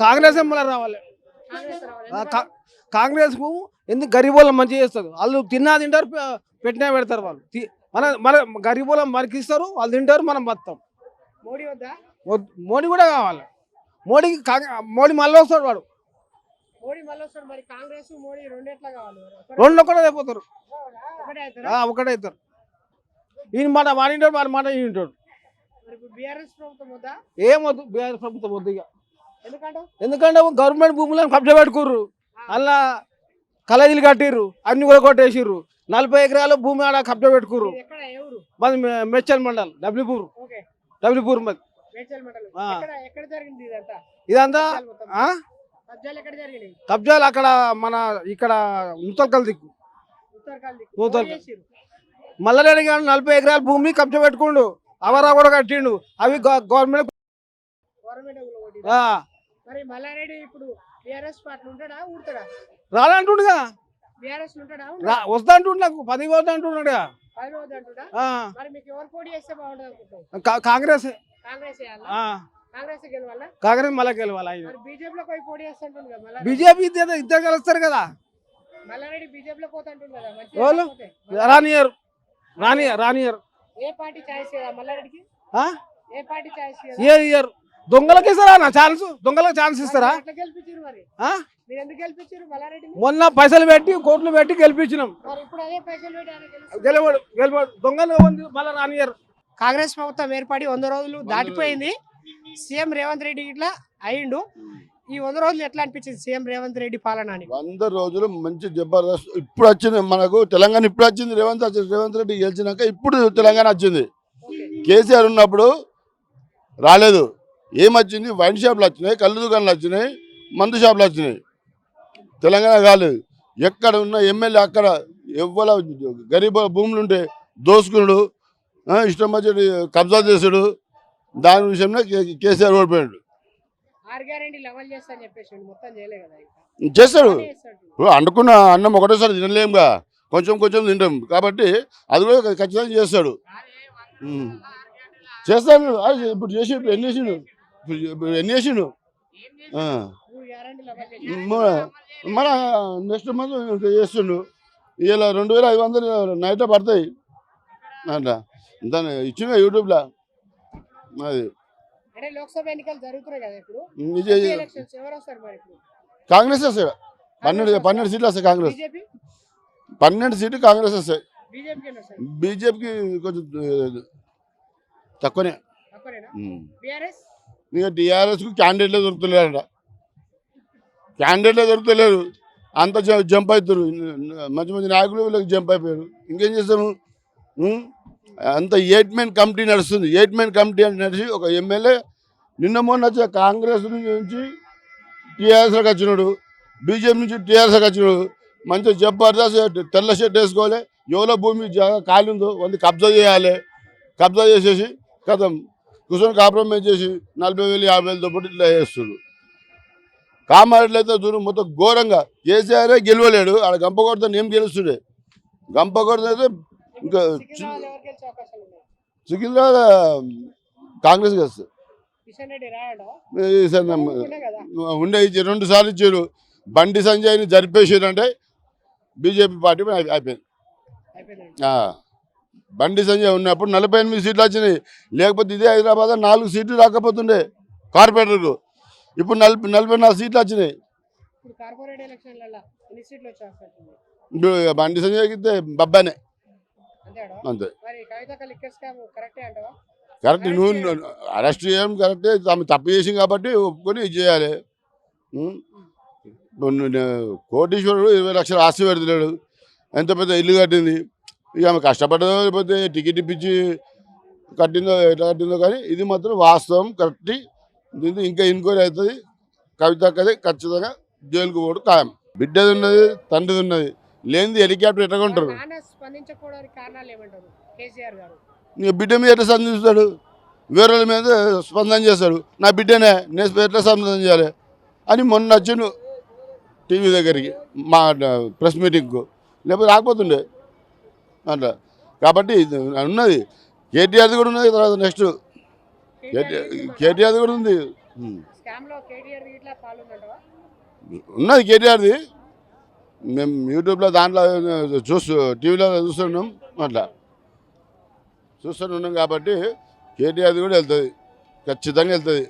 కాంగ్రెస్ మళ్ళీ రావాలి. కాంగ్రెస్ కు ఎందుకు గరీబోళ్ళం మంచిగా చేస్తారు. వాళ్ళు తింటారు, పెట్టినా పెడతారు. వాళ్ళు మన మన గరీబోళ్ళం మనకి ఇస్తారు, వాళ్ళు తింటారు, మనం బతాం. మోడీ కూడా కావాలి. మోడీ మళ్ళీ వస్తాడు. వాడు రెండు ఒకటే అయిపోతారు, ఒకటైతారు. ఈయన మాట వాడింటాడు, వాడి మాట ఈయన ఏమొద్దు. బీఆర్ఎస్ ప్రభుత్వం వద్దు ఇక. ఎందుకంటే గవర్నమెంట్ భూములను కబ్జా పెట్టుకుర్రు, అలా కలేజీలు కట్టిర్రు, అన్ని కూడా కొట్టేసిర్రు. 40 ఎకరాల భూమి ఆడ కబ్జా పెట్టుకుర్రు. మాది మేడ్చల్ మండల్, డబ్ల్యూపూర్ మాది. ఇదంతా కబ్జాలు అక్కడ మన ఇక్కడ నూతల్కల్ దిక్కు. మల్లారెడ్డి గారు 40 ఎకరాల భూమి కబ్జా పెట్టుకుండు, అవరా కూడా కట్టిండు. అవి గవర్నమెంట్ రాలంటుండగా వస్తా అంటుండు. నాకు 10 వద్ద అంటున్నాడుగా. కాంగ్రెస్ కాంగ్రెస్ మళ్ళీ గెలవాలి. బీజేపీ ఇద్దరు గెలుస్తారు కదా. రానియర్ రానియర్ ఏ ఇయర్ దొంగలకి ఇస్తారా ఛాన్స్? దొంగలకు ఛాన్స్ ఇస్తారా? మొన్న పైసలు పెట్టి కోట్లు పెట్టి గెలిపించినాం. గెలవడు దొంగలు మళ్ళీ రానియర్. కాంగ్రెస్ ప్రభుత్వం ఏర్పడి 100 రోజులు దాటిపోయింది. సీఎం రేవంత్ రెడ్డి ఇట్లా అయిండు. ఈ 100 రోజులు ఎట్లా అనిపించింది సీఎం రేవంత్ రెడ్డి పాలన అని? 100 రోజులు మంచి జబర్దస్త్. ఇప్పుడు వచ్చింది మనకు తెలంగాణ, ఇప్పుడు వచ్చింది రేవంత్ రెడ్డి గెలిచినాక ఇప్పుడు తెలంగాణ వచ్చింది. కేసీఆర్ ఉన్నప్పుడు రాలేదు. ఏమొచ్చింది? వైన్ షాపులు వచ్చినాయి, కళ్ళు దుకాణాలు వచ్చినాయి, మందు షాపులు వచ్చినాయి. తెలంగాణ కాలేదు. ఎక్కడ ఉన్న ఎమ్మెల్యే అక్కడ ఎవ్వల గరీబ్ భూములు ఉంటే దోసుకున్నాడు, ఇష్టం వచ్చి కబ్జా చేసాడు. దాని విషయంలో కేసీఆర్ ఓడిపోయాడు. చేస్తాడు. అండుకున్న అన్నం ఒకటేసారి తినలేముగా, కొంచెం కొంచెం తింటాం కాబట్టి అది కూడా ఖచ్చితంగా చేస్తాడు. చేస్తాడు. ఇప్పుడు చేసి ఎన్ని చేసిండు? మన నెక్స్ట్ మంత్ చేస్తుండు. ఇలా 2500 నైట్ పడతాయి అంట. దాన్ని ఇచ్చిన యూట్యూబ్లో. అది కాంగ్రెస్ వస్తాయి. 12 సీట్లు వస్తాయి కాంగ్రెస్. 12 సీట్లు కాంగ్రెస్ వస్తాయి. బీజేపీకి కొంచెం తక్కువనే. ఇక టీఆర్ఎస్కు క్యాండిడేట్లే దొరుకుతలేరంట. క్యాండిడేట్లే దొరుకుతలేరు. అంత జంప్ అవుతారు. మంచి మంచి నాయకులు వీళ్ళకి జంప్ అయిపోయారు. ఇంకేం చేస్తాము? అంత 8 మెన్ కమిటీ నడుస్తుంది. 8 మెన్ కమిటీ అని నడిచి ఒక ఎమ్మెల్యే నిన్న మొన్న వచ్చే కాంగ్రెస్ నుంచి టీఆర్ఎస్లోకి వచ్చినాడు, బీజేపీ నుంచి టీఆర్ఎస్లోకి వచ్చినాడు. మంచిగా జబర్దస్త్ తెల్ల షర్ట్ వేసుకోవాలి. ఎవరో భూమి ఖాళీ ఉందో వాళ్ళు కబ్జా చేయాలి. కబ్జా చేసేసి కథం కూర్చొని కాంప్రమైజ్ చేసి 40,000 50,000తో పాటు ఇట్లా చేస్తున్నారు. కామారెడ్డిలో అయితే చూడు మొత్తం ఘోరంగా. కేసీఆరే గెలవలేడు. ఆడ గంప కొడితే నేను గెలుస్తుండే. గంప కొడితే అయితే ఇంకా సికింద్రాబాద్ కాంగ్రెస్ గెలుస్తుంది. ఉండే 2 సార్లు ఇచ్చారు. బండి సంజయ్ని జరిపేసారంటే బీజేపీ పార్టీ అయిపోయింది. బండి సంజయ్ ఉన్నప్పుడు 48 సీట్లు వచ్చినాయి. లేకపోతే ఇదే హైదరాబాద్ 4 సీట్లు రాకపోతుండే కార్పొరేటర్కు. ఇప్పుడు 44 సీట్లు వచ్చినాయి. ఇప్పుడు బండి సంజయ్కి ఇస్తే బబ్బానే అంతే. కరెక్ట్. నువ్వు అరెస్ట్ చేయడం కరెక్టే. ఆమె తప్పు చేసింది కాబట్టి ఒప్పుకొని ఇది చేయాలి. కోటీశ్వరుడు 20 లక్షలు ఆస్తి పెడతలేడు. ఎంత పెద్ద ఇల్లు కట్టింది. ఇక ఆమె కష్టపడ్డదో లేకపోతే టికెట్ ఇప్పించి కట్టిందో ఎట్లా కట్టిందో కానీ ఇది మాత్రం వాస్తవం కరెక్ట్. దీంతో ఇంకా ఎంక్వైరీ అవుతుంది. కవితక్కది ఖచ్చితంగా జైలుకు పోవడం ఖాయం. బిడ్డది ఉన్నది, తండ్రిది ఉన్నది. లేనిది హెలికాప్టర్ ఎట్లా ఉంటారు? బిడ్డ మీద ఎట్లా స్పందిస్తాడు? వేరే మీద స్పందన చేస్తాడు. నా బిడ్డనే నేను ఎట్లా స్పందన చేయాలి అని మొన్న వచ్చిండు టీవీ దగ్గరికి మా ప్రెస్ మీటింగ్కు. లేకపోతే రాకపోతుండే అట్లా. కాబట్టి ఉన్నది కేటీఆర్ది కూడా ఉన్నది. తర్వాత నెక్స్ట్ కేటీఆర్ కూడా ఉంది. స్కామ్ లో కేటీఆర్ ఇట్లా పాల్గొందంటావా? ఉన్నది కేటీఆర్ది. మేము యూట్యూబ్లో దాంట్లో టీవీలో చూస్తున్నాం, అట్లా చూస్తున్నాం కాబట్టి కేటీఆర్ది కూడా వెళ్తుంది, ఖచ్చితంగా వెళ్తుంది.